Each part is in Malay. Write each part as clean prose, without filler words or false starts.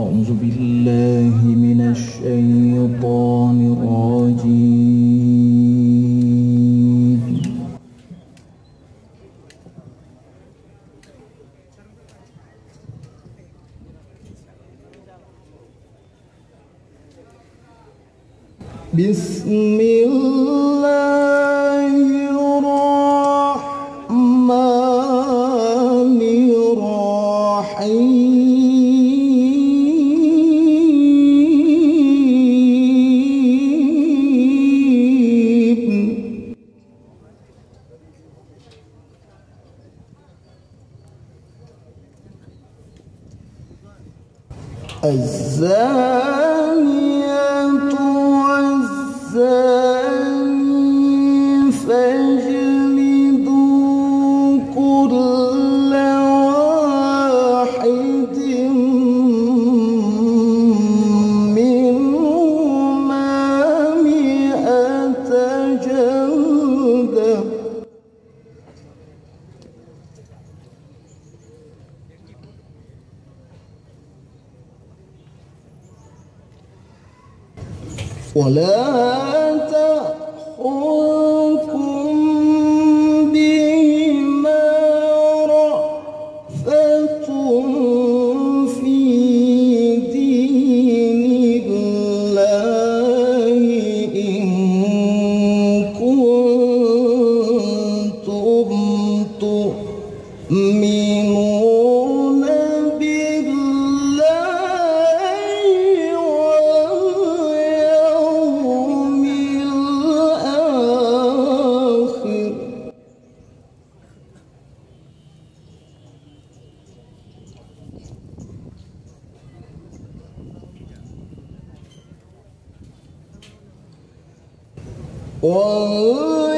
أعوذ بالله من الشيطان الرجيم. الزانية والزاني فاجلدوا كل واحد منهما 100 جلدة. ولا تأخذكم بهما رأفة في دين الله إن كنتم تؤمنون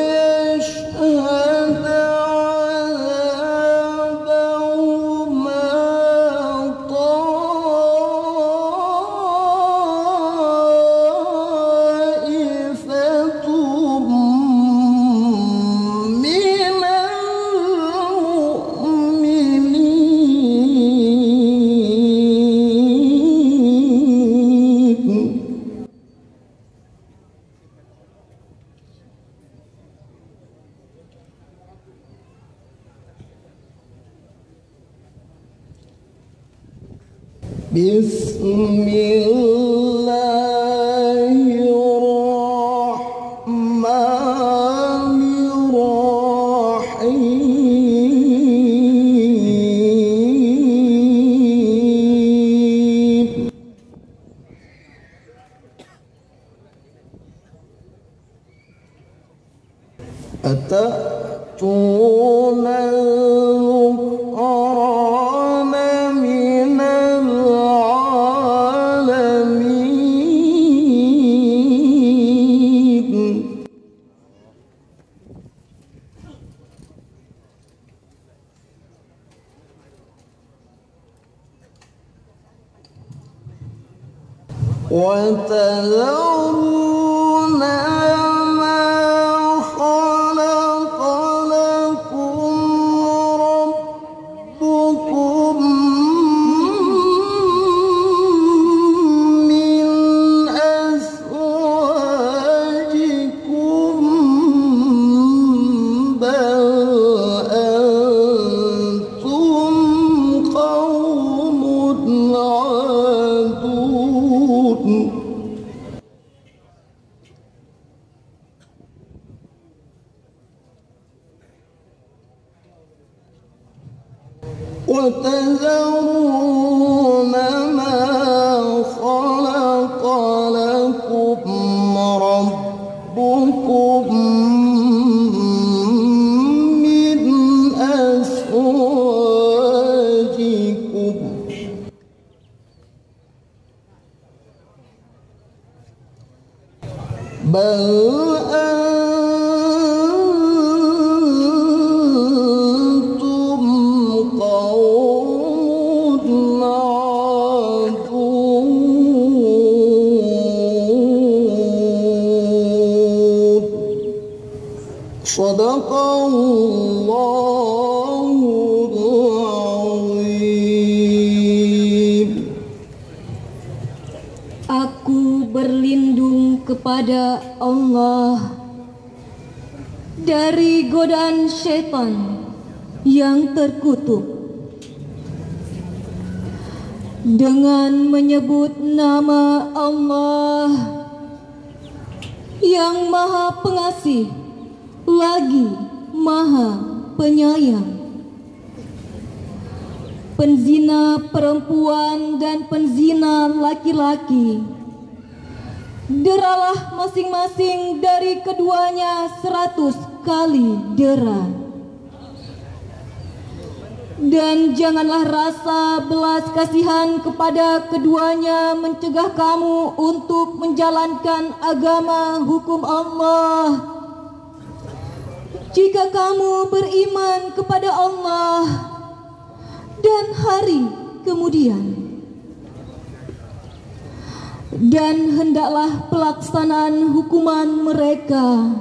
ويشهد عذابهما طائفة من المؤمنين. بسم الله الرحمن الرحيم. أتأتون الذكران من العالمين. وتذرون ما خلق لكم ربكم من أزواجكم بل أنتم قوم عادون. وتذرون ما خلق لكم ربكم من أزواجكم بل أنتم قوم عادون. صدق الله العظيم. kepada Allah dari godaan syaitan yang terkutuk dengan menyebut nama Allah yang Maha Pengasih lagi Maha Penyayang. Penzina perempuan dan penzina laki-laki, deralah masing-masing dari keduanya 100 kali dera. Dan janganlah rasa belas kasihan kepada keduanya mencegah kamu untuk menjalankan agama hukum Allah. Jika kamu beriman kepada Allah dan hari kemudian, dan hendaklah pelaksanaan hukuman mereka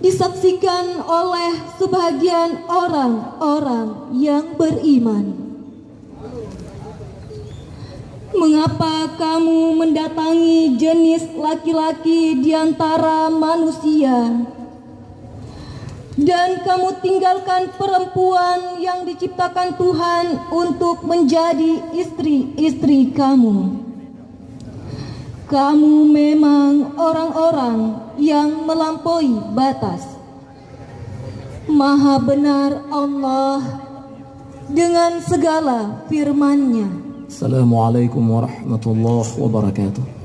disaksikan oleh sebagian orang-orang yang beriman. Mengapa kamu mendatangi jenis laki-laki di antara manusia dan kamu tinggalkan perempuan yang diciptakan Tuhan untuk menjadi istri-istri kamu? Kamu memang orang-orang yang melampaui batas. Maha benar Allah dengan segala firman-Nya. Assalamualaikum warahmatullahi wabarakatuh.